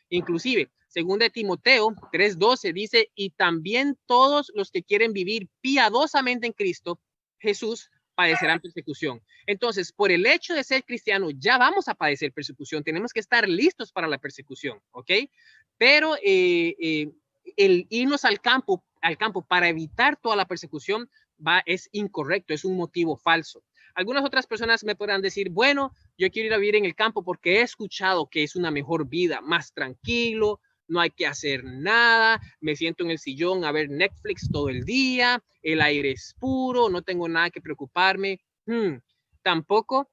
Inclusive, según de Timoteo 3:12 dice, y también todos los que quieren vivir piadosamente en Cristo Jesús padecerán persecución. Entonces, por el hecho de ser cristiano, ya vamos a padecer persecución. Tenemos que estar listos para la persecución, ¿ok? Pero el irnos al campo para evitar toda la persecución es incorrecto, es un motivo falso. Algunas otras personas me podrán decir, bueno, yo quiero ir a vivir en el campo porque he escuchado que es una mejor vida, más tranquilo, no hay que hacer nada, me siento en el sillón a ver Netflix todo el día, el aire es puro, no tengo nada que preocuparme. Tampoco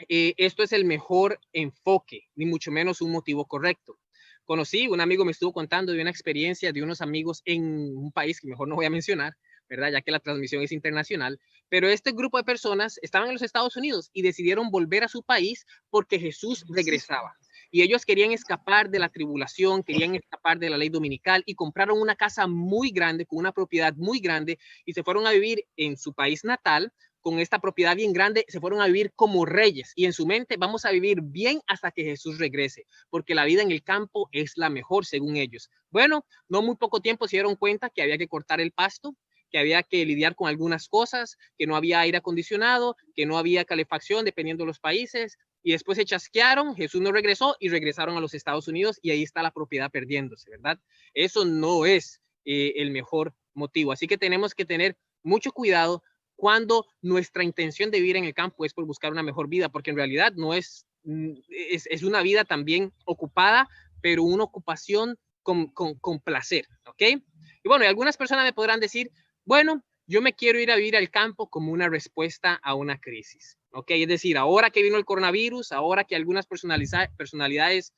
esto es el mejor enfoque, ni mucho menos un motivo correcto. Conocí, un amigo me estuvo contando de una experiencia de unos amigos en un país que mejor no voy a mencionar, ¿verdad? Ya que la transmisión es internacional, pero este grupo de personas estaban en los Estados Unidos y decidieron volver a su país porque Jesús regresaba. Y ellos querían escapar de la tribulación, querían escapar de la ley dominical y compraron una casa muy grande, con una propiedad muy grande, y se fueron a vivir en su país natal, con esta propiedad bien grande, se fueron a vivir como reyes y en su mente vamos a vivir bien hasta que Jesús regrese, porque la vida en el campo es la mejor según ellos. Bueno, no muy poco tiempo se dieron cuenta que había que cortar el pasto, que había que lidiar con algunas cosas, que no había aire acondicionado, que no había calefacción dependiendo de los países, y después se chasquearon, Jesús no regresó y regresaron a los Estados Unidos y ahí está la propiedad perdiéndose, ¿verdad? Eso no es el mejor motivo, así que tenemos que tener mucho cuidado cuando nuestra intención de vivir en el campo es por buscar una mejor vida, porque en realidad no es una vida también ocupada, pero una ocupación con placer, ¿ok? Y bueno, y algunas personas me podrán decir, bueno, yo me quiero ir a vivir al campo como una respuesta a una crisis, ¿ok? Es decir, ahora que vino el coronavirus, ahora que algunas personalidades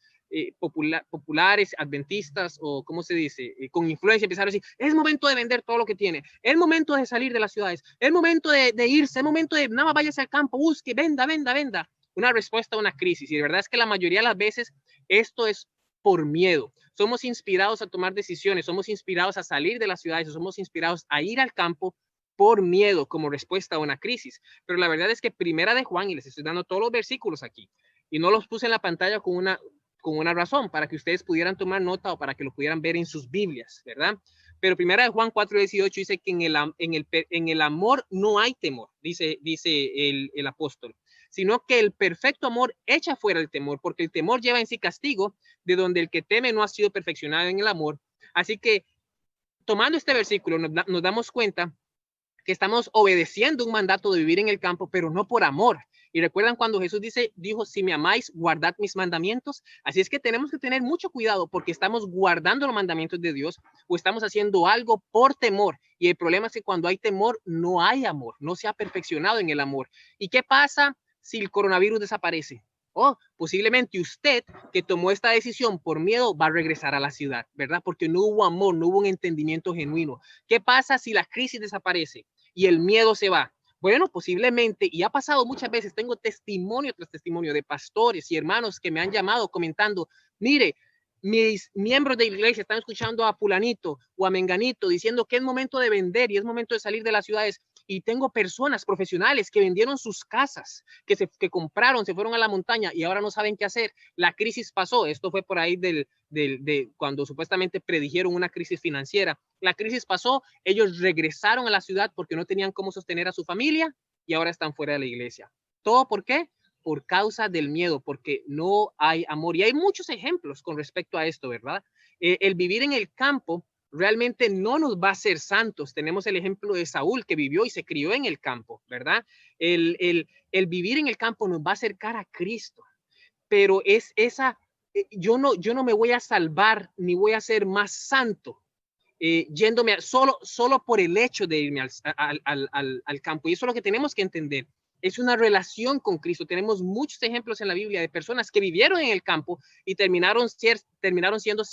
populares, adventistas o, ¿cómo se dice? Con influencia empezaron a decir, es momento de vender todo lo que tiene, es momento de salir de las ciudades, es momento de irse, es momento de, nada más váyase al campo, busque, venda, venda, venda. Una respuesta a una crisis. Y de verdad es que la mayoría de las veces esto es por miedo. Somos inspirados a tomar decisiones, somos inspirados a salir de las ciudades, somos inspirados a ir al campo por miedo como respuesta a una crisis. Pero la verdad es que Primera de Juan, y les estoy dando todos los versículos aquí, y no los puse en la pantalla con una razón, para que ustedes pudieran tomar nota o para que lo pudieran ver en sus Biblias, ¿verdad? Pero Primera de Juan 4:18 dice que en el amor no hay temor, dice el apóstol, sino que el perfecto amor echa fuera el temor, porque el temor lleva en sí castigo, de donde el que teme no ha sido perfeccionado en el amor. Así que, tomando este versículo, nos damos cuenta que estamos obedeciendo un mandato de vivir en el campo, pero no por amor. Y recuerdan cuando Jesús dijo, si me amáis, guardad mis mandamientos. Así es que tenemos que tener mucho cuidado porque estamos guardando los mandamientos de Dios o estamos haciendo algo por temor. Y el problema es que cuando hay temor, no hay amor, no se ha perfeccionado en el amor. ¿Y qué pasa si el coronavirus desaparece? Oh, posiblemente usted que tomó esta decisión por miedo va a regresar a la ciudad, ¿verdad? Porque no hubo amor, no hubo un entendimiento genuino. ¿Qué pasa si la crisis desaparece y el miedo se va? Bueno, posiblemente, y ha pasado muchas veces, tengo testimonio tras testimonio de pastores y hermanos que me han llamado comentando, mire, mis miembros de la iglesia están escuchando a fulanito o a menganito diciendo que es momento de vender y es momento de salir de las ciudades. Y tengo personas profesionales que vendieron sus casas, que compraron, se fueron a la montaña y ahora no saben qué hacer. La crisis pasó. Esto fue por ahí de cuando supuestamente predijeron una crisis financiera. La crisis pasó, ellos regresaron a la ciudad porque no tenían cómo sostener a su familia y ahora están fuera de la iglesia. ¿Todo por qué? Por causa del miedo, porque no hay amor. Y hay muchos ejemplos con respecto a esto, ¿verdad? El vivir en el campo realmente no nos va a hacer santos. Tenemos el ejemplo de Saúl, que vivió y se crió en el campo, ¿verdad? El vivir en el campo nos va a acercar a Cristo, pero es esa, yo no me voy a salvar ni voy a ser más santo yéndome solo por el hecho de irme al campo. Y eso es lo que tenemos que entender. Es una relación con Cristo. Tenemos muchos ejemplos en la Biblia de personas que vivieron en el campo y terminaron siendo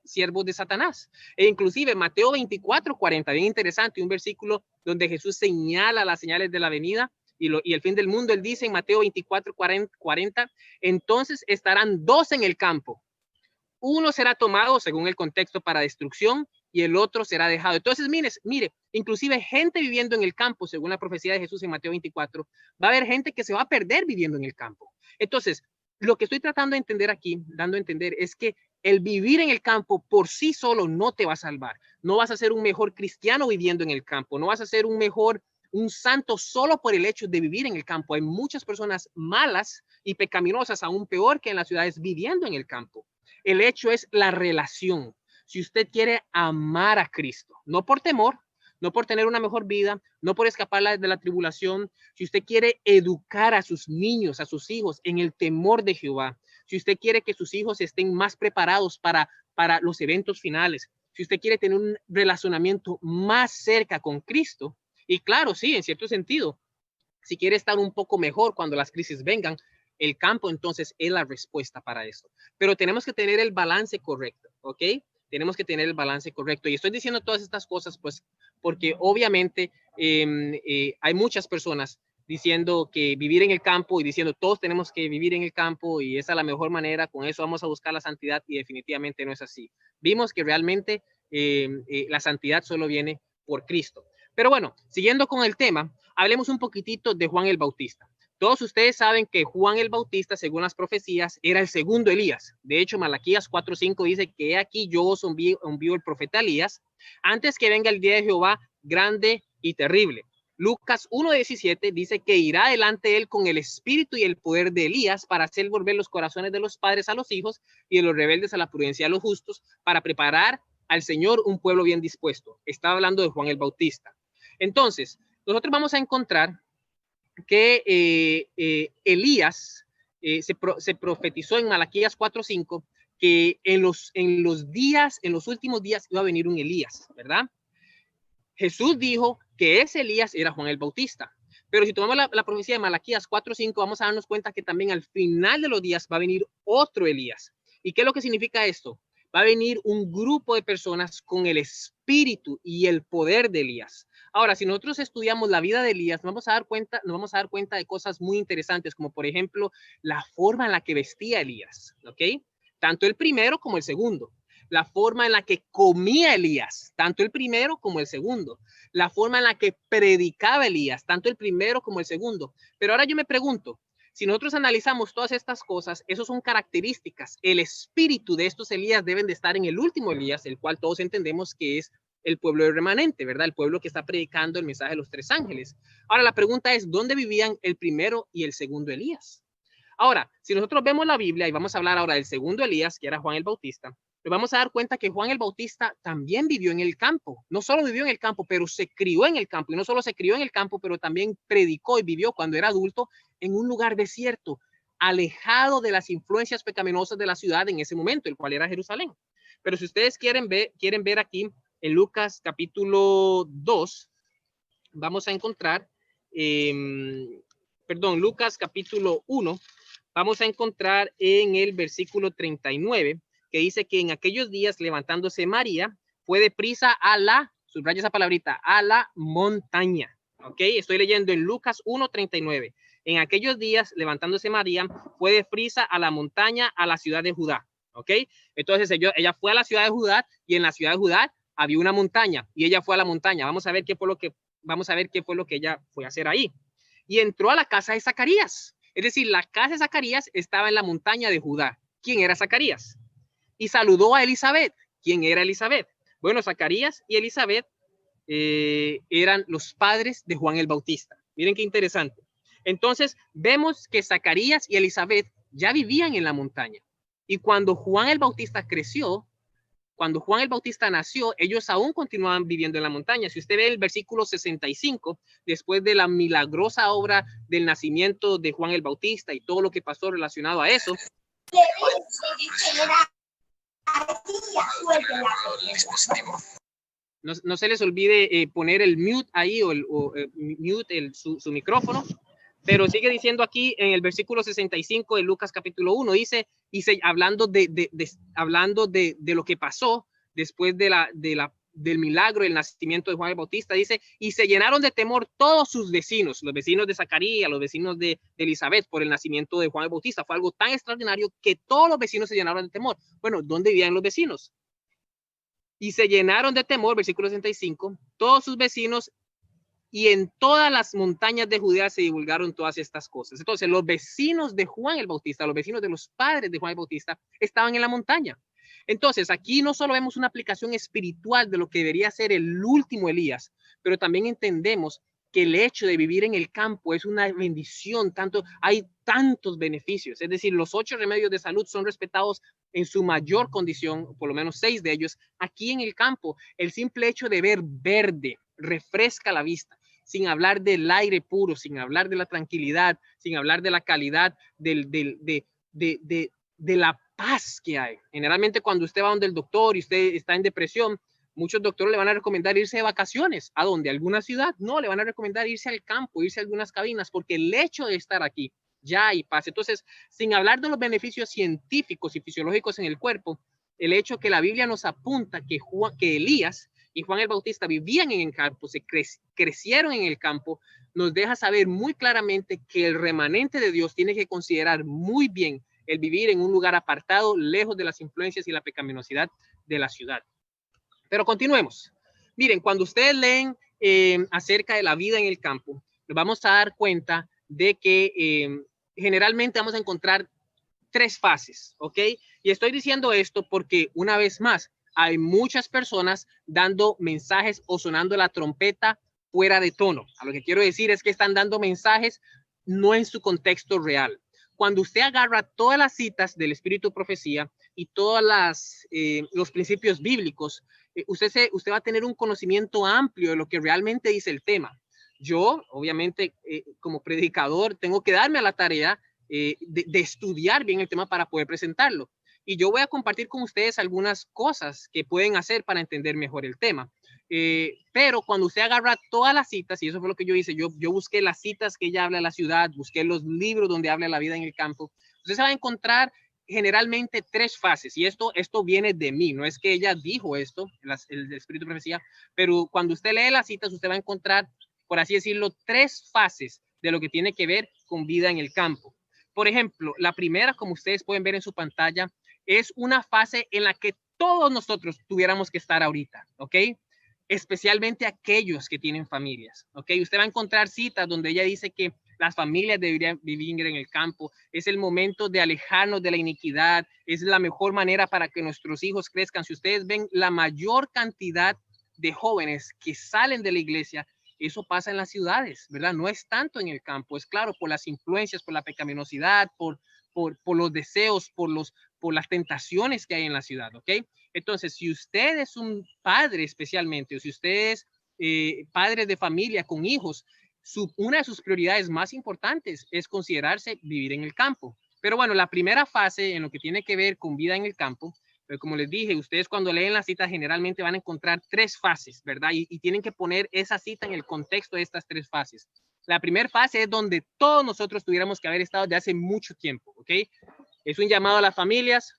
siervos de Satanás. E inclusive Mateo 24:40, bien interesante, un versículo donde Jesús señala las señales de la venida y el fin del mundo. Él dice en Mateo 24:40, entonces estarán dos en el campo, uno será tomado según el contexto para destrucción y el otro será dejado. Entonces, mire, inclusive gente viviendo en el campo, según la profecía de Jesús en Mateo 24, va a haber gente que se va a perder viviendo en el campo. Entonces, lo que estoy tratando de entender aquí, dando a entender, es que el vivir en el campo por sí solo no te va a salvar. No vas a ser un mejor cristiano viviendo en el campo. No vas a ser un santo solo por el hecho de vivir en el campo. Hay muchas personas malas y pecaminosas, aún peor que en las ciudades, viviendo en el campo. El hecho es la relación. Si usted quiere amar a Cristo, no por temor, no por tener una mejor vida, no por escapar de la tribulación, si usted quiere educar a sus niños, a sus hijos en el temor de Jehová, si usted quiere que sus hijos estén más preparados para los eventos finales, si usted quiere tener un relacionamiento más cerca con Cristo, y claro, sí, en cierto sentido, si quiere estar un poco mejor cuando las crisis vengan, el campo entonces es la respuesta para eso. Pero tenemos que tener el balance correcto, ¿ok? Tenemos que tener el balance correcto. Y estoy diciendo todas estas cosas, pues, porque obviamente hay muchas personas diciendo que vivir en el campo y diciendo todos tenemos que vivir en el campo y esa es la mejor manera, con eso vamos a buscar la santidad y definitivamente no es así. Vimos que realmente la santidad solo viene por Cristo. Pero bueno, siguiendo con el tema, hablemos un poquitito de Juan el Bautista. Todos ustedes saben que Juan el Bautista, según las profecías, era el segundo Elías. De hecho, Malaquías 4:5 dice que aquí yo os envío el profeta Elías antes que venga el día de Jehová grande y terrible. Lucas 1:17 dice que irá delante él con el espíritu y el poder de Elías para hacer volver los corazones de los padres a los hijos y de los rebeldes a la prudencia de los justos, para preparar al Señor un pueblo bien dispuesto. Está hablando de Juan el Bautista. Entonces, nosotros vamos a encontrar que Elías se profetizó en Malaquías 4:5 que en los últimos días iba a venir un Elías, ¿verdad? Jesús dijo que ese Elías era Juan el Bautista. Pero si tomamos la profecía de Malaquías 4:5, vamos a darnos cuenta que también al final de los días va a venir otro Elías. ¿Y qué es lo que significa esto? Va a venir un grupo de personas con el espíritu y el poder de Elías. Ahora, si nosotros estudiamos la vida de Elías, nos vamos a dar cuenta de cosas muy interesantes, como por ejemplo, la forma en la que vestía Elías, ¿ok? Tanto el primero como el segundo. La forma en la que comía Elías, tanto el primero como el segundo. La forma en la que predicaba Elías, tanto el primero como el segundo. Pero ahora yo me pregunto, si nosotros analizamos todas estas cosas, esas son características. El espíritu de estos Elías deben de estar en el último Elías, el cual todos entendemos que es el pueblo remanente, ¿verdad? El pueblo que está predicando el mensaje de los tres ángeles. Ahora la pregunta es, ¿dónde vivían el primero y el segundo Elías? Ahora, si nosotros vemos la Biblia y vamos a hablar ahora del segundo Elías, que era Juan el Bautista, nos vamos a dar cuenta que Juan el Bautista también vivió en el campo. No solo vivió en el campo, pero se crió en el campo. Y no solo se crió en el campo, pero también predicó y vivió cuando era adulto en un lugar desierto, alejado de las influencias pecaminosas de la ciudad en ese momento, el cual era Jerusalén. Pero si ustedes quieren ver aquí en Lucas capítulo 2, vamos a encontrar, Lucas capítulo 1, vamos a encontrar en el versículo 39, que dice que en aquellos días levantándose María, fue deprisa a subraya esa palabrita, a la montaña. Ok, estoy leyendo en Lucas 1:39. En aquellos días levantándose María, fue deprisa a la montaña, a la ciudad de Judá. Ok, entonces ella fue a la ciudad de Judá y en la ciudad de Judá había una montaña y ella fue a la montaña. Vamos a ver qué fue lo que ella fue a hacer ahí. Y entró a la casa de Zacarías. Es decir, la casa de Zacarías estaba en la montaña de Judá. ¿Quién era Zacarías? Y saludó a Elizabeth. ¿Quién era Elizabeth? Bueno, Zacarías y Elizabeth eran los padres de Juan el Bautista. Miren qué interesante. Entonces, vemos que Zacarías y Elizabeth ya vivían en la montaña. Y cuando Juan el Bautista creció, cuando Juan el Bautista nació, ellos aún continuaban viviendo en la montaña. Si usted ve el versículo 65, después de la milagrosa obra del nacimiento de Juan el Bautista y todo lo que pasó relacionado a eso, no se les olvide poner el mute ahí o mute su micrófono. Pero sigue diciendo aquí en el versículo 65 de Lucas capítulo 1, dice, hablando de lo que pasó después del milagro del nacimiento de Juan el Bautista, dice, y se llenaron de temor todos sus vecinos, los vecinos de Zacarías, los vecinos de Elizabeth, por el nacimiento de Juan el Bautista. Fue algo tan extraordinario que todos los vecinos se llenaron de temor. Bueno, ¿dónde vivían los vecinos? Y se llenaron de temor, versículo 65, todos sus vecinos y en todas las montañas de Judea se divulgaron todas estas cosas. Entonces, los vecinos de Juan el Bautista, los vecinos de los padres de Juan el Bautista, estaban en la montaña. Entonces, aquí no solo vemos una aplicación espiritual de lo que debería ser el último Elías, pero también entendemos que el hecho de vivir en el campo es una bendición, hay tantos beneficios. Es decir, los 8 remedios de salud son respetados en su mayor condición, por lo menos 6 de ellos, aquí en el campo. El simple hecho de ver verde refresca la vista, sin hablar del aire puro, sin hablar de la tranquilidad, sin hablar de la calidad, de la paz que hay. Generalmente cuando usted va donde el doctor y usted está en depresión, muchos doctores le van a recomendar irse de vacaciones. ¿A dónde? ¿A alguna ciudad? No, le van a recomendar irse al campo, irse a algunas cabinas, porque el hecho de estar aquí ya hay paz. Entonces, sin hablar de los beneficios científicos y fisiológicos en el cuerpo, el hecho que la Biblia nos apunta que Elías y Juan el Bautista vivían en el campo, crecieron en el campo, nos deja saber muy claramente que el remanente de Dios tiene que considerar muy bien el vivir en un lugar apartado, lejos de las influencias y la pecaminosidad de la ciudad. Pero continuemos. Miren, cuando ustedes leen acerca de la vida en el campo, nos vamos a dar cuenta de que generalmente vamos a encontrar 3 fases, ¿ok? Y estoy diciendo esto porque, una vez más, hay muchas personas dando mensajes o sonando la trompeta fuera de tono. A lo que quiero decir es que están dando mensajes no en su contexto real. Cuando usted agarra todas las citas del espíritu de profecía y todos los principios bíblicos, usted va a tener un conocimiento amplio de lo que realmente dice el tema. Yo, obviamente, como predicador, tengo que darme a la tarea de estudiar bien el tema para poder presentarlo. Y yo voy a compartir con ustedes algunas cosas que pueden hacer para entender mejor el tema. Pero cuando usted agarra todas las citas, y eso fue lo que yo hice, yo busqué las citas que ella habla de la ciudad, busqué los libros donde habla de la vida en el campo, usted se va a encontrar generalmente 3 fases, y esto viene de mí, no es que ella dijo esto, el espíritu de profecía, pero cuando usted lee las citas, usted va a encontrar, por así decirlo, 3 fases de lo que tiene que ver con vida en el campo. Por ejemplo, la primera, como ustedes pueden ver en su pantalla, es una fase en la que todos nosotros tuviéramos que estar ahorita, ¿ok? Especialmente aquellos que tienen familias, ¿ok? Usted va a encontrar citas donde ella dice que las familias deberían vivir en el campo, es el momento de alejarnos de la iniquidad, es la mejor manera para que nuestros hijos crezcan. Si ustedes ven la mayor cantidad de jóvenes que salen de la iglesia, eso pasa en las ciudades, ¿verdad? No es tanto en el campo, es claro, por las influencias, por la pecaminosidad, por los deseos, por las tentaciones que hay en la ciudad, ¿ok? Entonces, si usted es un padre especialmente, o si usted es padre de familia con hijos, una de sus prioridades más importantes es considerarse vivir en el campo. Pero bueno, la primera fase en lo que tiene que ver con vida en el campo, pero como les dije, ustedes cuando leen la cita generalmente van a encontrar 3 fases, ¿verdad? Y tienen que poner esa cita en el contexto de estas 3 fases. La primera fase es donde todos nosotros tuviéramos que haber estado de hace mucho tiempo, ¿ok? Es un llamado a las familias.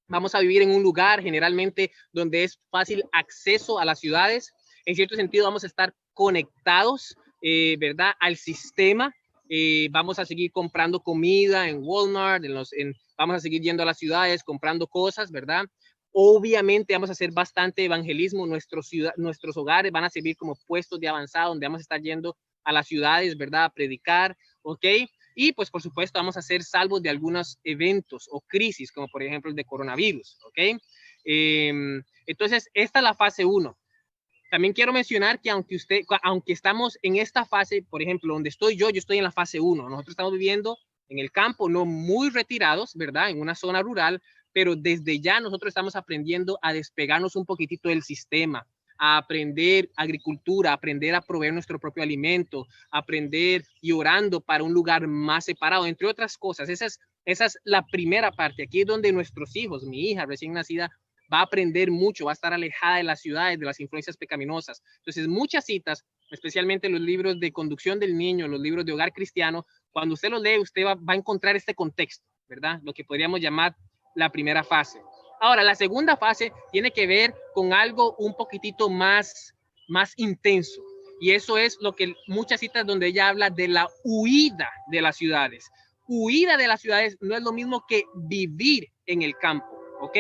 Vamos a vivir en un lugar generalmente donde es fácil acceso a las ciudades. En cierto sentido, vamos a estar conectados, ¿verdad? Al sistema. Vamos a seguir comprando comida en Walmart, vamos a seguir yendo a las ciudades, comprando cosas, ¿verdad? Obviamente vamos a hacer bastante evangelismo. Nuestros hogares van a servir como puestos de avanzada donde vamos a estar yendo a las ciudades, ¿verdad? A predicar, ¿ok? Y pues por supuesto vamos a ser salvos de algunos eventos o crisis, como por ejemplo el de coronavirus, ¿ok? Entonces, esta es la fase 1. También quiero mencionar que aunque estamos en esta fase, por ejemplo, donde estoy yo estoy en la fase 1. Nosotros estamos viviendo en el campo, no muy retirados, ¿verdad? En una zona rural, pero desde ya nosotros estamos aprendiendo a despegarnos un poquitito del sistema, a aprender agricultura, a aprender a proveer nuestro propio alimento, a aprender y orando para un lugar más separado, entre otras cosas. Esa es la primera parte. Aquí es donde nuestros hijos, mi hija recién nacida, va a aprender mucho, va a estar alejada de las ciudades, de las influencias pecaminosas. Entonces, muchas citas, especialmente los libros de conducción del niño, los libros de hogar cristiano, cuando usted los lee, usted va a encontrar este contexto, ¿verdad? Lo que podríamos llamar la primera fase. Ahora, la segunda fase tiene que ver con algo un poquitito más intenso. Y eso es lo que muchas citas donde ella habla de la huida de las ciudades. Huida de las ciudades no es lo mismo que vivir en el campo. ¿ok?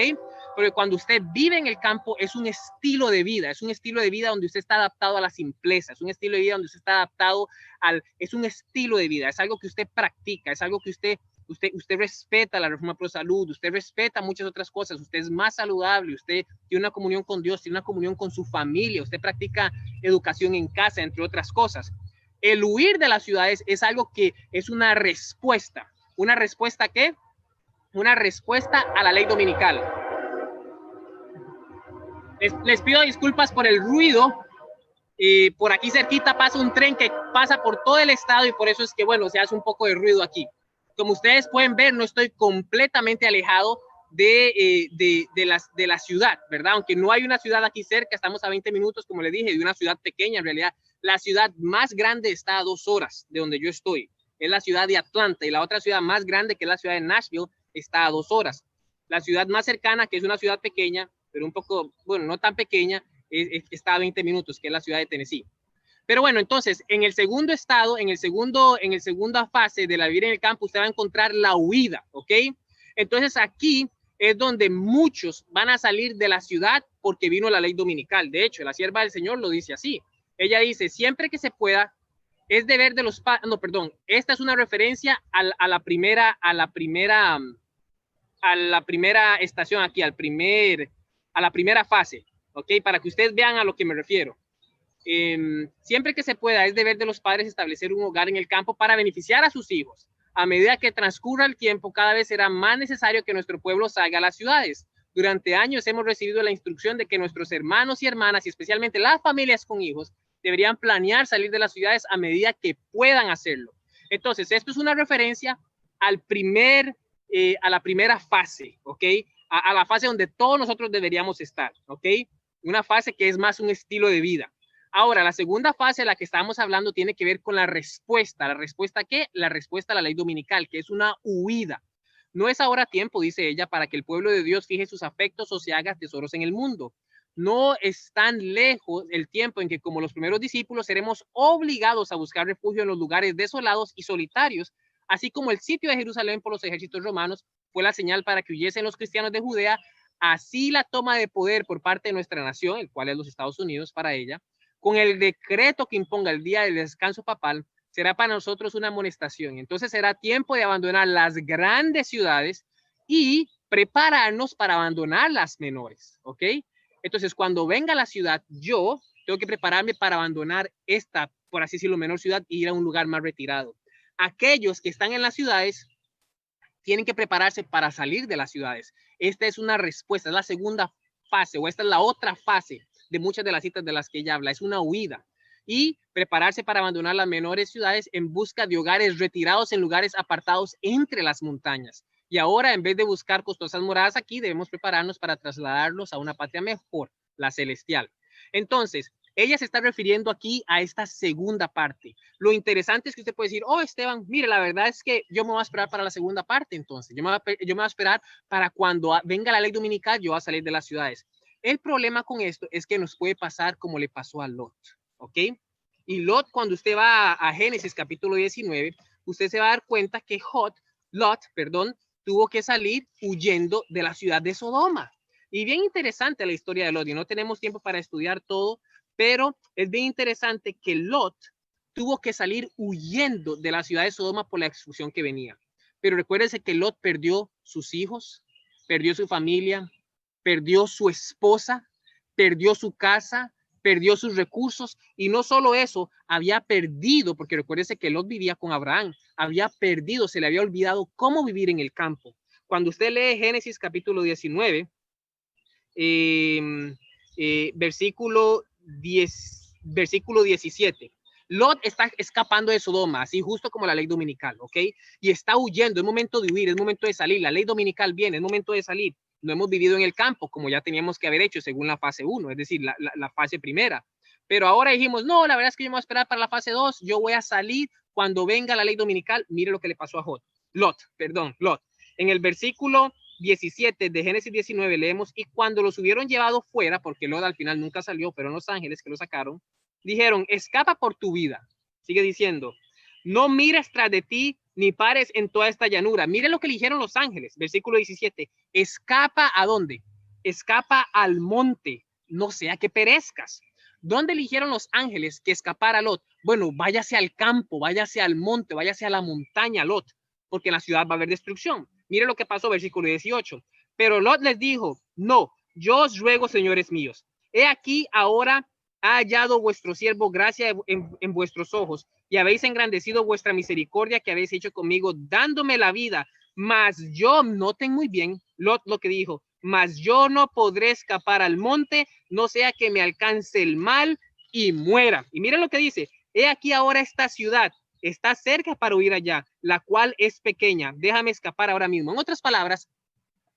Porque cuando usted vive en el campo es un estilo de vida, es un estilo de vida donde usted está adaptado a la simpleza, es un estilo de vida donde usted está adaptado es un estilo de vida, es algo que usted practica, es algo que usted respeta la reforma pro salud, usted respeta muchas otras cosas, usted es más saludable, usted tiene una comunión con Dios, tiene una comunión con su familia, usted practica educación en casa, entre otras cosas. El huir de las ciudades es algo que es una respuesta. ¿Una respuesta a qué? Una respuesta a la ley dominical. Les pido disculpas por el ruido. Por aquí cerquita pasa un tren que pasa por todo el estado y por eso es que, bueno, se hace un poco de ruido aquí. Como ustedes pueden ver, no estoy completamente alejado de la ciudad, ¿verdad? Aunque no hay una ciudad aquí cerca, estamos a 20 minutos, como les dije, de una ciudad pequeña. En realidad, la ciudad más grande está a 2 horas de donde yo estoy. Es la ciudad de Atlanta, y la otra ciudad más grande, que es la ciudad de Nashville, está a 2 horas. La ciudad más cercana, que es una ciudad pequeña, pero un poco, bueno, no tan pequeña, está a 20 minutos, que es la ciudad de Tennessee. Pero bueno, entonces, en el segundo estado, en el segunda fase de la vivir en el campo, usted va a encontrar la huida, ¿ok? Entonces, aquí es donde muchos van a salir de la ciudad porque vino la ley dominical. De hecho, la sierva del Señor lo dice así. Ella dice, siempre que se pueda, es deber de los padres, no, perdón, esta es una referencia a la primera estación aquí, a la primera fase, ¿ok? Para que ustedes vean a lo que me refiero. Siempre que se pueda, es deber de los padres establecer un hogar en el campo para beneficiar a sus hijos. A medida que transcurra el tiempo, cada vez será más necesario que nuestro pueblo salga a las ciudades. Durante años hemos recibido la instrucción de que nuestros hermanos y hermanas, y especialmente las familias con hijos, deberían planear salir de las ciudades a medida que puedan hacerlo. Entonces, esto es una referencia a la primera fase, ¿ok? A la fase donde todos nosotros deberíamos estar, ¿ok? Una fase que es más un estilo de vida. Ahora, la segunda fase de la que estamos hablando tiene que ver con la respuesta. ¿La respuesta a qué? La respuesta a la ley dominical, que es una huida. No es ahora tiempo, dice ella, para que el pueblo de Dios fije sus afectos o se haga tesoros en el mundo. No es tan lejos el tiempo en que, como los primeros discípulos, seremos obligados a buscar refugio en los lugares desolados y solitarios, así como el sitio de Jerusalén por los ejércitos romanos fue la señal para que huyesen los cristianos de Judea. Así la toma de poder por parte de nuestra nación, el cual es los Estados Unidos para ella, con el decreto que imponga el día del descanso papal, será para nosotros una amonestación. Entonces será tiempo de abandonar las grandes ciudades y prepararnos para abandonar las menores, ¿ok? Entonces, cuando venga la ciudad, yo tengo que prepararme para abandonar esta, por así decirlo, menor ciudad e ir a un lugar más retirado. Aquellos que están en las ciudades tienen que prepararse para salir de las ciudades. Esta es una respuesta, es la segunda fase, o esta es la otra fase de muchas de las citas de las que ella habla, es una huida. Y prepararse para abandonar las menores ciudades en busca de hogares retirados en lugares apartados entre las montañas. Y ahora, en vez de buscar costosas moradas aquí, debemos prepararnos para trasladarlos a una patria mejor, la celestial. Entonces, ella se está refiriendo aquí a esta segunda parte. Lo interesante es que usted puede decir, oh, Esteban, mire, la verdad es que yo me voy a esperar para la segunda parte, entonces. Yo me voy a esperar para cuando venga la ley dominical, yo voy a salir de las ciudades. El problema con esto es que nos puede pasar como le pasó a Lot, ¿ok? Y Lot, cuando usted va a Génesis capítulo 19, usted se va a dar cuenta que Lot, tuvo que salir huyendo de la ciudad de Sodoma. Y bien interesante la historia de Lot, y no tenemos tiempo para estudiar todo, pero es bien interesante que Lot tuvo que salir huyendo de la ciudad de Sodoma por la expulsión que venía. Pero recuérdense que Lot perdió sus hijos, perdió su familia, perdió su esposa, perdió su casa, perdió sus recursos, y no solo eso, había perdido, porque recuérdese que Lot vivía con Abraham, había perdido, se le había olvidado cómo vivir en el campo. Cuando usted lee Génesis capítulo 19, versículo 17, Lot está escapando de Sodoma, así justo como la ley dominical, ¿ok? Y está huyendo, es momento de huir, es momento de salir, la ley dominical viene, es momento de salir. No hemos vivido en el campo como ya teníamos que haber hecho según la fase 1, es decir, la fase primera. Pero ahora dijimos, no, la verdad es que yo me voy a esperar para la fase 2, yo voy a salir cuando venga la ley dominical. Mire lo que le pasó a Lot. En el versículo 17 de Génesis 19 leemos, y cuando los hubieron llevado fuera, porque Lot al final nunca salió, pero los ángeles que lo sacaron, dijeron, escapa por tu vida. Sigue diciendo, no mires tras de ti ni pares en toda esta llanura. Mire lo que le dijeron los ángeles, versículo 17, escapa ¿a dónde? Escapa al monte, no sea que perezcas. ¿Dónde le dijeron los ángeles que escapara a Lot? Bueno, váyase al campo, váyase al monte, váyase a la montaña, Lot, porque en la ciudad va a haber destrucción. Mire lo que pasó, versículo 18. Pero Lot les dijo, no, yo os ruego, señores míos, he aquí ahora ha hallado vuestro siervo gracia en vuestros ojos, y habéis engrandecido vuestra misericordia que habéis hecho conmigo, dándome la vida. Mas yo, noten muy bien Lot lo que dijo, mas yo no podré escapar al monte, no sea que me alcance el mal y muera. Y miren lo que dice, he aquí ahora esta ciudad está cerca para huir allá, la cual es pequeña, déjame escapar ahora mismo. En otras palabras,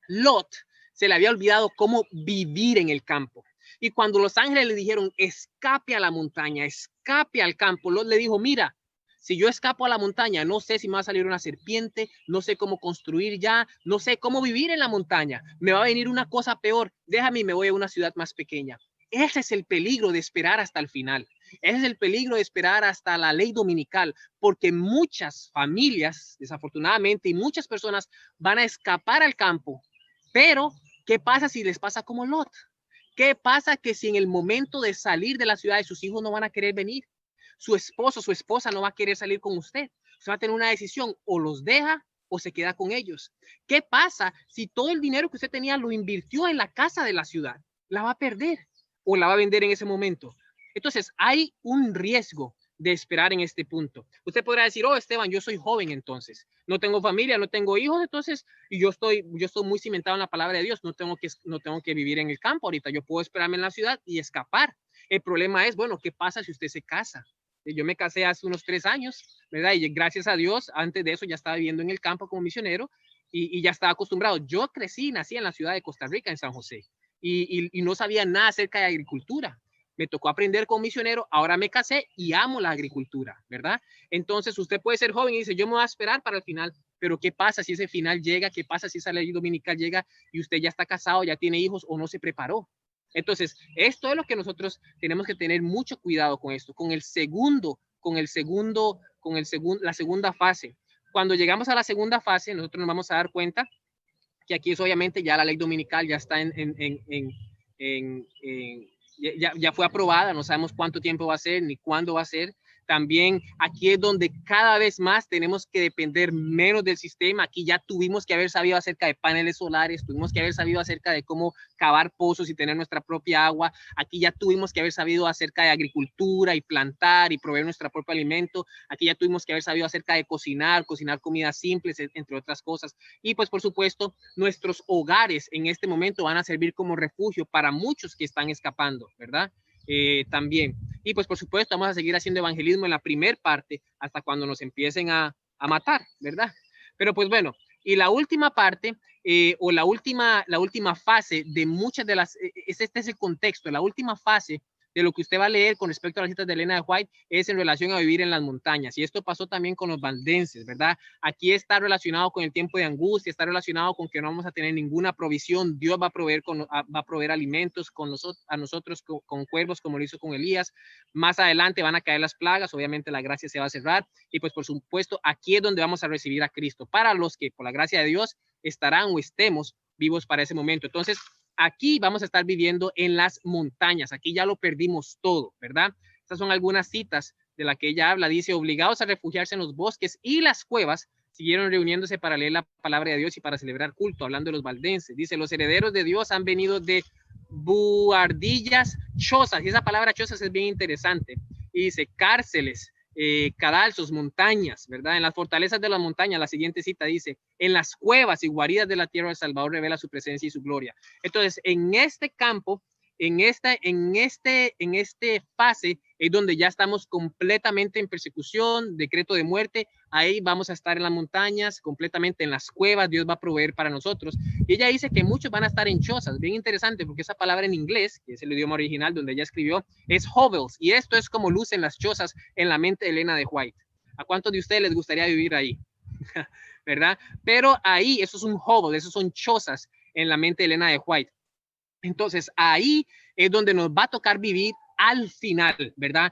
Lot se le había olvidado cómo vivir en el campo. Y cuando los ángeles le dijeron, escape a la montaña, escape al campo, Lot le dijo, mira, si yo escapo a la montaña, no sé si me va a salir una serpiente, no sé cómo construir ya, no sé cómo vivir en la montaña, me va a venir una cosa peor, déjame y me voy a una ciudad más pequeña. Ese es el peligro de esperar hasta el final. Ese es el peligro de esperar hasta la ley dominical, porque muchas familias, desafortunadamente, y muchas personas van a escapar al campo. Pero, ¿qué pasa si les pasa como Lot? ¿Qué pasa que si en el momento de salir de la ciudad sus hijos no van a querer venir? Su esposo, su esposa no va a querer salir con usted. Usted va a tener una decisión, o los deja o se queda con ellos. ¿Qué pasa si todo el dinero que usted tenía lo invirtió en la casa de la ciudad? La va a perder o la va a vender en ese momento. Entonces, hay un riesgo de esperar en este punto. Usted podrá decir, oh, Esteban, yo soy joven entonces, no tengo familia, no tengo hijos, entonces, y yo estoy muy cimentado en la palabra de Dios, no tengo que vivir en el campo ahorita, yo puedo esperarme en la ciudad y escapar. El problema es, bueno, ¿qué pasa si usted se casa? Yo me casé hace unos 3 años, ¿verdad? Y gracias a Dios, antes de eso ya estaba viviendo en el campo como misionero y ya estaba acostumbrado. Yo crecí, nací en la ciudad de Costa Rica, en San José, y no sabía nada acerca de agricultura. Me tocó aprender como misionero, ahora me casé y amo la agricultura, ¿verdad? Entonces usted puede ser joven y dice, yo me voy a esperar para el final, pero ¿qué pasa si ese final llega? ¿Qué pasa si esa ley dominical llega y usted ya está casado, ya tiene hijos o no se preparó? Entonces, esto es lo que nosotros tenemos que tener mucho cuidado con esto, la segunda fase. Cuando llegamos a la segunda fase, nosotros nos vamos a dar cuenta que aquí es obviamente ya la ley dominical ya está ya fue aprobada, no sabemos cuánto tiempo va a ser ni cuándo va a ser. También aquí es donde cada vez más tenemos que depender menos del sistema. Aquí ya tuvimos que haber sabido acerca de paneles solares, tuvimos que haber sabido acerca de cómo cavar pozos y tener nuestra propia agua. Aquí ya tuvimos que haber sabido acerca de agricultura y plantar y proveer nuestro propio alimento. Aquí ya tuvimos que haber sabido acerca de cocinar comidas simples, entre otras cosas. Y pues por supuesto, nuestros hogares en este momento van a servir como refugio para muchos que están escapando, ¿verdad? También. Y pues por supuesto vamos a seguir haciendo evangelismo en la primer parte hasta cuando nos empiecen a matar, ¿verdad? Pero pues bueno, y la última parte o la última fase de muchas de las, este es el contexto, la última fase de lo que usted va a leer con respecto a las citas de Elena de White es en relación a vivir en las montañas. Y esto pasó también con los valdenses, ¿verdad? Aquí está relacionado con el tiempo de angustia, está relacionado con que no vamos a tener ninguna provisión. Dios va a proveer alimentos a nosotros con cuervos, como lo hizo con Elías. Más adelante van a caer las plagas, obviamente la gracia se va a cerrar. Y pues por supuesto, aquí es donde vamos a recibir a Cristo. Para los que, por la gracia de Dios, estarán o estemos vivos para ese momento. Entonces, aquí vamos a estar viviendo en las montañas. Aquí ya lo perdimos todo, ¿verdad? Estas son algunas citas de la que ella habla. Dice, obligados a refugiarse en los bosques y las cuevas, siguieron reuniéndose para leer la palabra de Dios y para celebrar culto, hablando de los valdenses. Dice, los herederos de Dios han venido de buhardillas, chozas, y esa palabra chozas es bien interesante. Y dice, cárceles, cadalsos, montañas, ¿verdad? En las fortalezas de las montañas, la siguiente cita dice, en las cuevas y guaridas de la tierra del Salvador revela su presencia y su gloria. Entonces, en este campo, en este fase es donde ya estamos completamente en persecución, decreto de muerte, ahí vamos a estar en las montañas, completamente en las cuevas, Dios va a proveer para nosotros. Y ella dice que muchos van a estar en chozas, bien interesante, porque esa palabra en inglés, que es el idioma original donde ella escribió, es hovels, y esto es como lucen las chozas en la mente de Elena de White. ¿A cuántos de ustedes les gustaría vivir ahí? ¿Verdad? Pero ahí, eso es un hovel, esos son chozas en la mente de Elena de White. Entonces, ahí es donde nos va a tocar vivir al final, ¿verdad?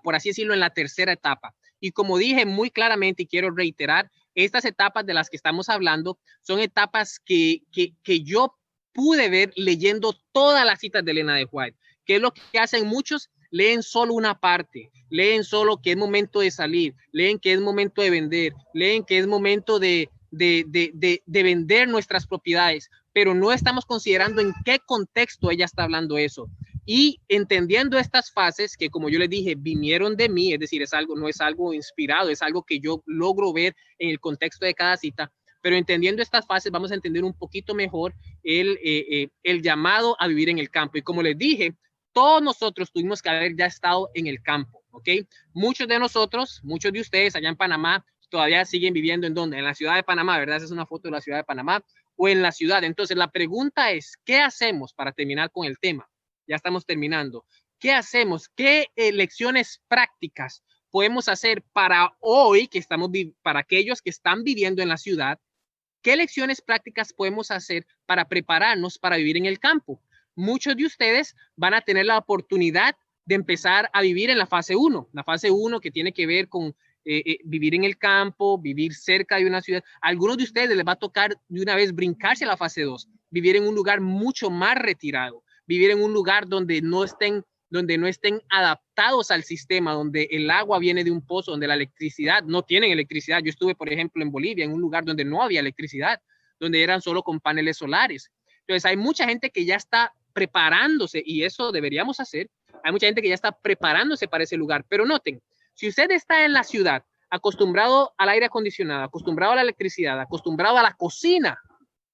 Por así decirlo, en la tercera etapa. Y como dije muy claramente y quiero reiterar, estas etapas de las que estamos hablando son etapas que yo pude ver leyendo todas las citas de Elena de White, que es lo que hacen muchos, leen solo una parte, leen solo que es momento de salir, leen que es momento de vender, leen que es momento de vender nuestras propiedades, pero no estamos considerando en qué contexto ella está hablando eso. Y entendiendo estas fases que, como yo les dije, vinieron de mí, es decir, no es algo inspirado, es algo que yo logro ver en el contexto de cada cita, pero entendiendo estas fases vamos a entender un poquito mejor el llamado a vivir en el campo. Y como les dije, todos nosotros tuvimos que haber ya estado en el campo, ¿ok? Muchos de nosotros, muchos de ustedes allá en Panamá, todavía siguen viviendo en donde, en la ciudad de Panamá, ¿verdad? Esa es una foto de la ciudad de Panamá, o en la ciudad. Entonces, la pregunta es, ¿qué hacemos para terminar con el tema? Ya estamos terminando. ¿Qué hacemos? ¿Qué lecciones prácticas podemos hacer para hoy, para aquellos que están viviendo en la ciudad? ¿Qué lecciones prácticas podemos hacer para prepararnos para vivir en el campo? Muchos de ustedes van a tener la oportunidad de empezar a vivir en la fase 1, la fase 1 que tiene que ver con vivir en el campo, vivir cerca de una ciudad. A algunos de ustedes les va a tocar de una vez brincarse a la fase 2, vivir en un lugar mucho más retirado, vivir en un lugar donde no estén adaptados al sistema, donde el agua viene de un pozo, donde la electricidad, no tienen electricidad. Yo estuve, por ejemplo, en Bolivia, en un lugar donde no había electricidad, donde eran solo con paneles solares. Entonces, hay mucha gente que ya está preparándose, y eso deberíamos hacer. Hay mucha gente que ya está preparándose para ese lugar, pero noten, si usted está en la ciudad, acostumbrado al aire acondicionado, acostumbrado a la electricidad, acostumbrado a la cocina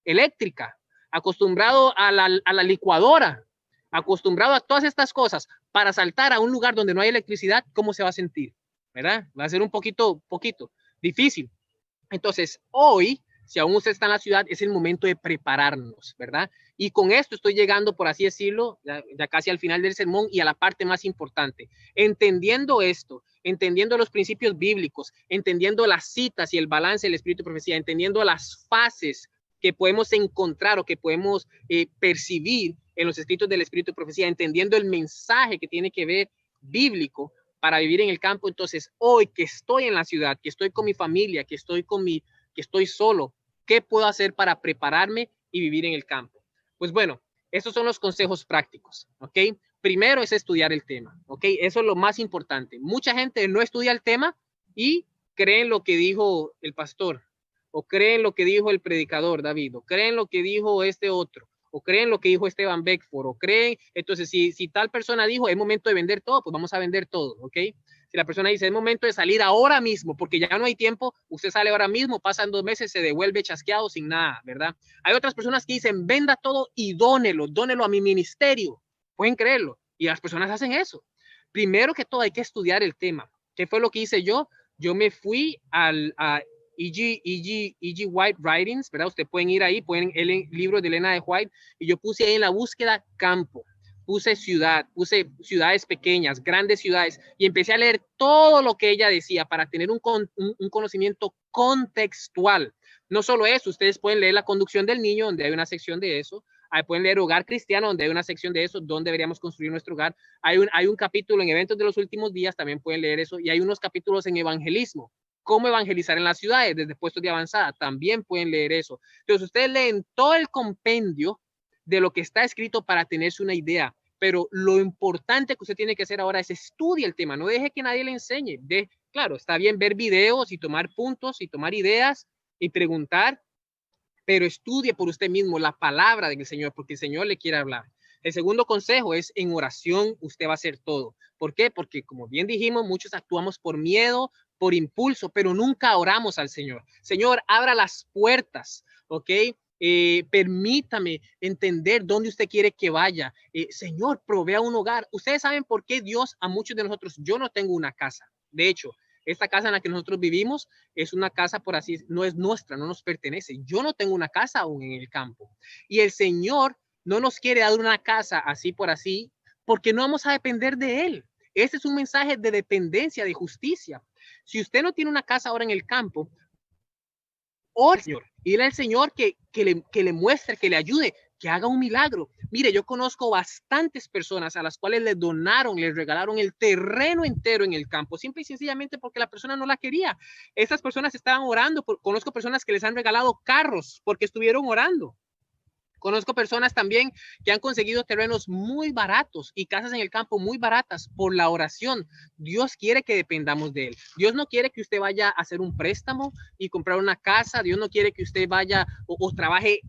eléctrica, acostumbrado a la licuadora, acostumbrado a todas estas cosas, para saltar a un lugar donde no hay electricidad, ¿cómo se va a sentir? ¿Verdad? Va a ser un poquito difícil. Entonces, hoy, si aún usted está en la ciudad, es el momento de prepararnos, ¿verdad? Y con esto estoy llegando, por así decirlo, ya casi al final del sermón y a la parte más importante. Entendiendo esto, entendiendo los principios bíblicos, entendiendo las citas y el balance del espíritu de profecía, entendiendo las fases que podemos encontrar o que podemos percibir en los escritos del espíritu de profecía, entendiendo el mensaje que tiene que ver bíblico para vivir en el campo. Entonces, hoy que estoy en la ciudad, que estoy con mi familia, que estoy solo, ¿qué puedo hacer para prepararme y vivir en el campo? Pues bueno, estos son los consejos prácticos, ¿ok? Primero es estudiar el tema, ¿ok? Eso es lo más importante. Mucha gente no estudia el tema y creen lo que dijo el pastor, o creen lo que dijo el predicador David, o creen lo que dijo este otro, o creen lo que dijo Esteban Beckford, o creen, entonces si tal persona dijo, es momento de vender todo, pues vamos a vender todo, ¿ok? Si la persona dice, es momento de salir ahora mismo, porque ya no hay tiempo, usted sale ahora mismo, pasan 2 meses, se devuelve chasqueado sin nada, ¿verdad? Hay otras personas que dicen, venda todo y dónelo a mi ministerio. Pueden creerlo. Y las personas hacen eso. Primero que todo hay que estudiar el tema. ¿Qué fue lo que hice yo? Yo me fui a E.G. White Writings, ¿verdad? Ustedes pueden ir ahí, el libro de Elena de White, y yo puse ahí en la búsqueda campo, puse ciudades pequeñas, grandes ciudades, y empecé a leer todo lo que ella decía para tener un conocimiento contextual. No solo eso, ustedes pueden leer La conducción del niño, donde hay una sección de eso. Ahí pueden leer Hogar Cristiano, donde hay una sección de eso, donde deberíamos construir nuestro hogar. Hay un capítulo en Eventos de los Últimos Días, también pueden leer eso, y hay unos capítulos en Evangelismo, cómo evangelizar en las ciudades desde puestos de avanzada, también pueden leer eso. Entonces ustedes leen todo el compendio de lo que está escrito para tenerse una idea, pero lo importante que usted tiene que hacer ahora es estudie el tema, no deje que nadie le enseñe. Claro, está bien ver videos y tomar puntos y tomar ideas y preguntar, pero estudie por usted mismo la palabra del Señor, porque el Señor le quiere hablar. El segundo consejo es, en oración usted va a hacer todo. ¿Por qué? Porque como bien dijimos, muchos actuamos por miedo, por impulso, pero nunca oramos al Señor. Señor, abra las puertas, ¿ok? Permítame entender dónde usted quiere que vaya. Señor, provea un hogar. Ustedes saben por qué Dios a muchos de nosotros, yo no tengo una casa. De hecho, esta casa en la que nosotros vivimos es una casa, por así, no es nuestra, no nos pertenece. Yo no tengo una casa aún en el campo. Y el Señor no nos quiere dar una casa así por así, porque no vamos a depender de Él. Este es un mensaje de dependencia, de justicia. Si usted no tiene una casa ahora en el campo, ore al Señor, y dile al Señor que le muestre, que le ayude. que haga un milagro. Mire, yo conozco bastantes personas a las cuales les donaron, les regalaron el terreno entero en el campo, simple y sencillamente porque la persona no la quería. Estas personas estaban orando, conozco personas que les han regalado carros porque estuvieron orando. Conozco personas también que han conseguido terrenos muy baratos y casas en el campo muy baratas por la oración. Dios quiere que dependamos de Él. Dios no quiere que usted vaya a hacer un préstamo y comprar una casa. Dios no quiere que usted vaya o trabaje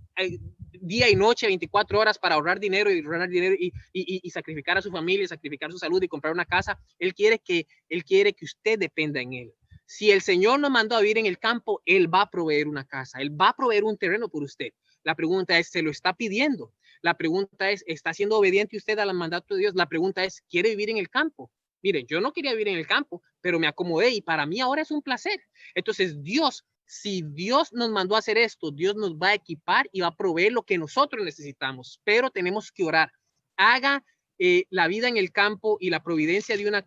día y noche, 24 horas para ahorrar dinero y sacrificar a su familia, sacrificar su salud y comprar una casa. Él quiere que usted dependa en Él. Si el Señor nos mandó a vivir en el campo, Él va a proveer una casa, Él va a proveer un terreno por usted. La pregunta es, ¿se lo está pidiendo? La pregunta es, ¿está siendo obediente usted al mandato de Dios? La pregunta es, ¿quiere vivir en el campo? Miren, yo no quería vivir en el campo, pero me acomodé y para mí ahora es un placer. Entonces, Dios, si Dios nos mandó a hacer esto, Dios nos va a equipar y va a proveer lo que nosotros necesitamos, pero tenemos que orar. Haga la vida en el campo y la providencia de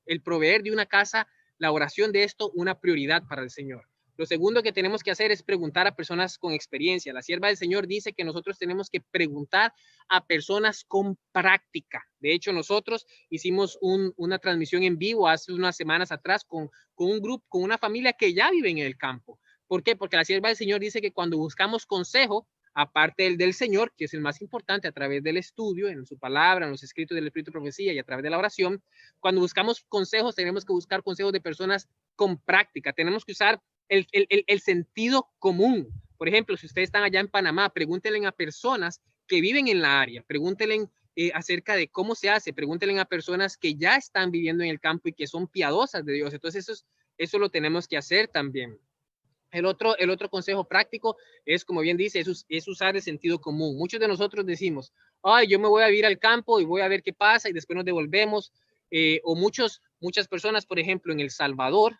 el proveer de una casa, la oración de esto, una prioridad para el Señor. Lo segundo que tenemos que hacer es preguntar a personas con experiencia. La sierva del Señor dice que nosotros tenemos que preguntar a personas con práctica. De hecho, nosotros hicimos una transmisión en vivo hace unas semanas atrás con un grupo, con una familia que ya vive en el campo. ¿Por qué? Porque la sierva del Señor dice que cuando buscamos consejo, aparte del Señor, que es el más importante a través del estudio, en su palabra, en los escritos del Espíritu de Profecía y a través de la oración, cuando buscamos consejos, tenemos que buscar consejos de personas con práctica. Tenemos que usar el sentido común. Por ejemplo, si ustedes están allá en Panamá, pregúntenle a personas que viven en la área, pregúntenle acerca de cómo se hace, pregúntenle a personas que ya están viviendo en el campo y que son piadosas de Dios. Entonces, eso lo tenemos que hacer también. El otro consejo práctico es, como bien dice, es usar el sentido común. Muchos de nosotros decimos, ay, yo me voy a ir al campo y voy a ver qué pasa y después nos devolvemos. O muchas personas, por ejemplo, en El Salvador,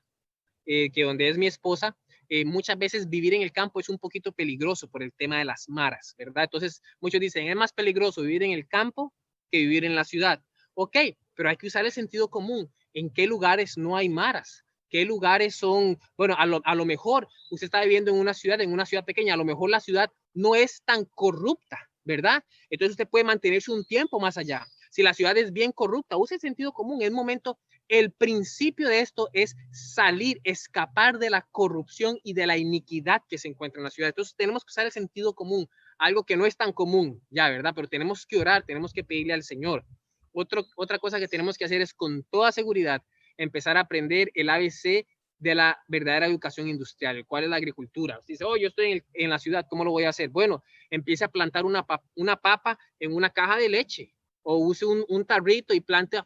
que donde es mi esposa, muchas veces vivir en el campo es un poquito peligroso por el tema de las maras, ¿verdad? Entonces, muchos dicen, es más peligroso vivir en el campo que vivir en la ciudad. Ok, pero hay que usar el sentido común. ¿En qué lugares no hay maras? ¿Qué lugares son? Bueno, a lo mejor usted está viviendo en una ciudad pequeña, a lo mejor la ciudad no es tan corrupta, ¿verdad? Entonces usted puede mantenerse un tiempo más allá. Si la ciudad es bien corrupta, use el sentido común. Es momento, el principio de esto es salir, escapar de la corrupción y de la iniquidad que se encuentra en la ciudad. Entonces tenemos que usar el sentido común, algo que no es tan común, ya, ¿verdad? Pero tenemos que orar, tenemos que pedirle al Señor. Otra cosa que tenemos que hacer es con toda seguridad empezar a aprender el ABC de la verdadera educación industrial. ¿Cuál es la agricultura? Usted dice, oh, yo estoy en la ciudad, ¿cómo lo voy a hacer? Bueno, empiece a plantar una papa en una caja de leche o use un tarrito y plante,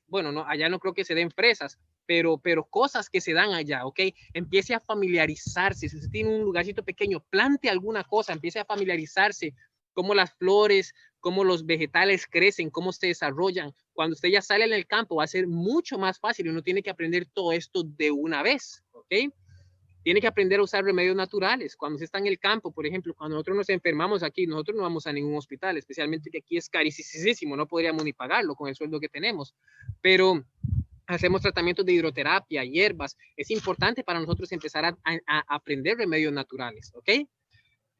bueno, no, allá no creo que se den fresas, pero cosas que se dan allá, ¿ok? Empiece a familiarizarse. Si usted tiene un lugarcito pequeño, plante alguna cosa, empiece a familiarizarse cómo las flores, cómo los vegetales crecen, cómo se desarrollan. Cuando usted ya sale en el campo va a ser mucho más fácil y uno tiene que aprender todo esto de una vez, ¿ok? Tiene que aprender a usar remedios naturales. Cuando usted está en el campo, por ejemplo, cuando nosotros nos enfermamos aquí, nosotros no vamos a ningún hospital, especialmente que aquí es carísimo, no podríamos ni pagarlo con el sueldo que tenemos, pero hacemos tratamientos de hidroterapia, hierbas. Es importante para nosotros empezar a aprender remedios naturales, ¿ok?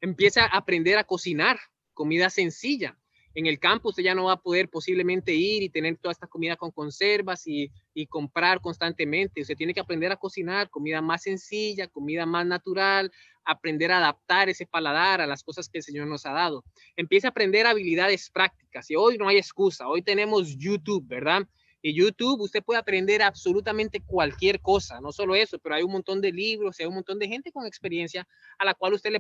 Empieza a aprender a cocinar comida sencilla. En el campo usted ya no va a poder posiblemente ir y tener toda esta comida con conservas y comprar constantemente. Usted tiene que aprender a cocinar comida más sencilla, comida más natural, aprender a adaptar ese paladar a las cosas que el Señor nos ha dado. Empieza a aprender habilidades prácticas y hoy no hay excusa. Hoy tenemos YouTube, ¿verdad? Y YouTube usted puede aprender absolutamente cualquier cosa, no solo eso, pero hay un montón de libros, hay un montón de gente con experiencia a la cual usted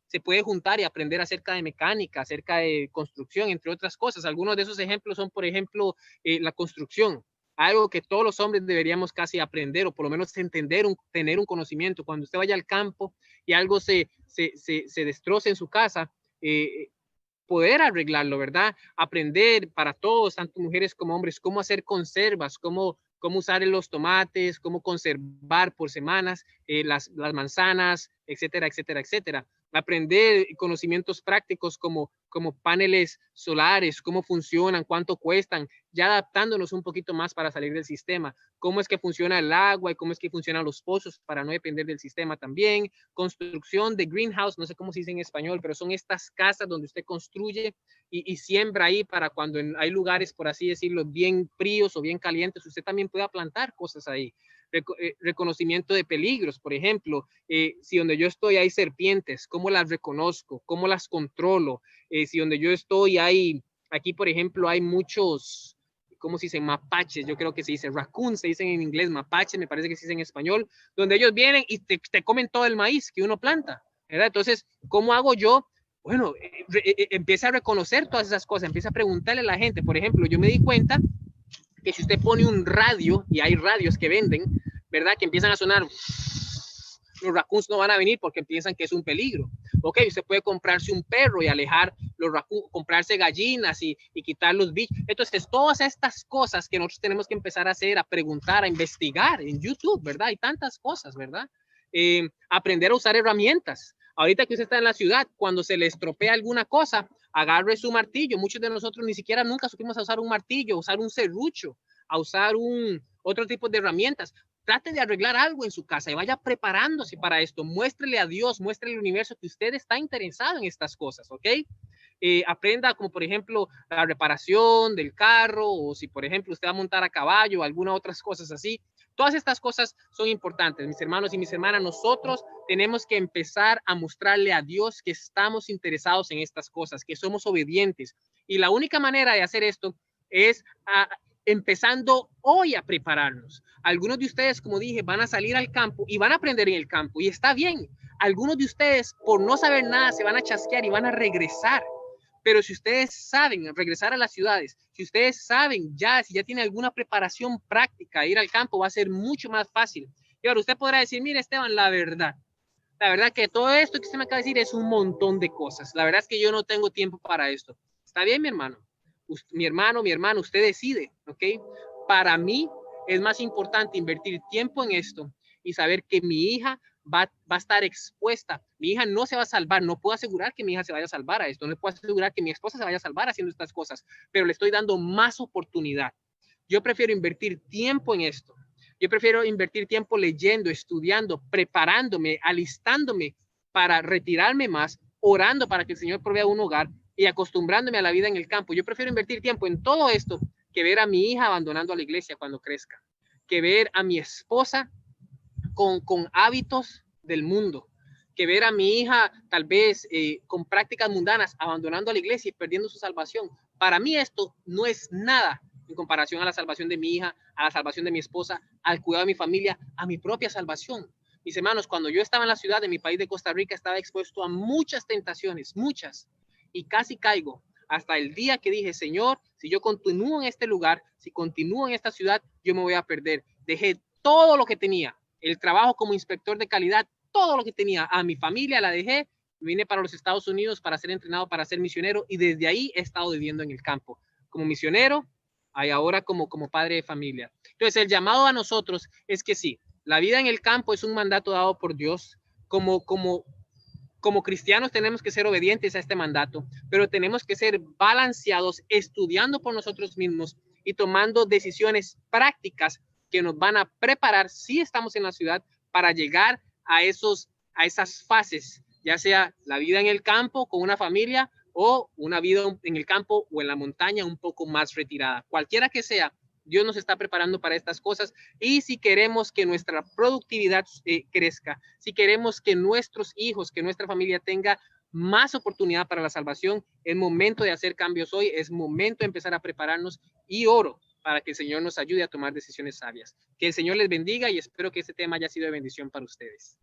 se puede juntar y aprender acerca de mecánica, acerca de construcción, entre otras cosas. Algunos de esos ejemplos son, por ejemplo, la construcción, algo que todos los hombres deberíamos casi aprender o por lo menos entender, tener un conocimiento. Cuando usted vaya al campo y algo se destroce en su casa, poder arreglarlo, ¿verdad? Aprender para todos, tanto mujeres como hombres, cómo hacer conservas, cómo usar los tomates, cómo conservar por semanas las manzanas, etcétera, etcétera, etcétera. aprender conocimientos prácticos como paneles solares, cómo funcionan, cuánto cuestan, ya adaptándonos un poquito más para salir del sistema, cómo es que funciona el agua y cómo es que funcionan los pozos para no depender del sistema también, construcción de greenhouse, no sé cómo se dice en español, pero son estas casas donde usted construye y siembra ahí para cuando hay lugares, por así decirlo, bien fríos o bien calientes, usted también pueda plantar cosas ahí. Reconocimiento de peligros, por ejemplo, si donde yo estoy hay serpientes, ¿cómo las reconozco? ¿Cómo las controlo? Si donde yo estoy aquí por ejemplo, hay muchos, ¿cómo se dice? Mapaches, yo creo que se dice raccoons, se dicen en inglés, mapaches, me parece que se dice en español, donde ellos vienen y te comen todo el maíz que uno planta, ¿verdad? Entonces, ¿cómo hago yo? Bueno, empieza a reconocer todas esas cosas, empieza a preguntarle a la gente. Por ejemplo, yo me di cuenta que si usted pone un radio, y hay radios que venden, ¿verdad? Que empiezan a sonar, los raccoons no van a venir porque piensan que es un peligro. Ok, usted puede comprarse un perro y alejar los raccoons, comprarse gallinas y quitar los bichos. Entonces, todas estas cosas que nosotros tenemos que empezar a hacer, a preguntar, a investigar en YouTube, ¿verdad? Hay tantas cosas, ¿verdad? Aprender a usar herramientas. Ahorita que usted está en la ciudad, cuando se le estropea alguna cosa, agarre su martillo. Muchos de nosotros ni siquiera nunca supimos a usar un martillo, a usar un serrucho, a usar otro tipo de herramientas. Trate de arreglar algo en su casa y vaya preparándose para esto. Muéstrele a Dios, muéstrele al universo que usted está interesado en estas cosas, ¿ok? Aprenda como por ejemplo la reparación del carro o si por ejemplo usted va a montar a caballo, algunas otras cosas así. Todas estas cosas son importantes, mis hermanos y mis hermanas. Nosotros tenemos que empezar a mostrarle a Dios que estamos interesados en estas cosas, que somos obedientes. Y la única manera de hacer esto es empezando hoy a prepararnos. Algunos de ustedes, como dije, van a salir al campo y van a aprender en el campo y está bien. Algunos de ustedes, por no saber nada, se van a chasquear y van a regresar. Pero si ustedes saben regresar a las ciudades, si ustedes saben si ya tienen alguna preparación práctica, ir al campo va a ser mucho más fácil. Y ahora usted podrá decir, mire Esteban, la verdad que todo esto que usted me acaba de decir es un montón de cosas. La verdad es que yo no tengo tiempo para esto. Está bien, mi hermano. Mi hermano, usted decide, ¿ok? Para mí es más importante invertir tiempo en esto y saber que mi hija va a estar expuesta. Mi hija no se va a salvar. No puedo asegurar que mi hija se vaya a salvar a esto. No puedo asegurar que mi esposa se vaya a salvar haciendo estas cosas, pero le estoy dando más oportunidad. Yo prefiero invertir tiempo en esto. Yo prefiero invertir tiempo leyendo, estudiando, preparándome, alistándome para retirarme más, orando para que el Señor provea un hogar y acostumbrándome a la vida en el campo. Yo prefiero invertir tiempo en todo esto que ver a mi hija abandonando a la iglesia cuando crezca, que ver a mi esposa con hábitos del mundo, que ver a mi hija tal vez con prácticas mundanas abandonando a la iglesia y perdiendo su salvación. Para mí esto no es nada en comparación a la salvación de mi hija, a la salvación de mi esposa, al cuidado de mi familia, a mi propia salvación. Mis hermanos, cuando yo estaba en la ciudad de mi país de Costa Rica, estaba expuesto a muchas tentaciones, muchas, y casi caigo hasta el día que dije, Señor, si yo continúo en este lugar, si continúo en esta ciudad, yo me voy a perder. Dejé todo lo que tenía, el trabajo como inspector de calidad, todo lo que tenía, a mi familia la dejé, vine para los Estados Unidos para ser entrenado, para ser misionero, y desde ahí he estado viviendo en el campo, como misionero, y ahora como padre de familia. Entonces, el llamado a nosotros es que sí, la vida en el campo es un mandato dado por Dios, como cristianos tenemos que ser obedientes a este mandato, pero tenemos que ser balanceados, estudiando por nosotros mismos y tomando decisiones prácticas que nos van a preparar, si estamos en la ciudad, para llegar a esas fases, ya sea la vida en el campo con una familia o una vida en el campo o en la montaña un poco más retirada. Cualquiera que sea, Dios nos está preparando para estas cosas y si queremos que nuestra productividad crezca, si queremos que nuestros hijos, que nuestra familia tenga más oportunidad para la salvación, es momento de hacer cambios hoy, es momento de empezar a prepararnos y oro para que el Señor nos ayude a tomar decisiones sabias. Que el Señor les bendiga y espero que este tema haya sido de bendición para ustedes.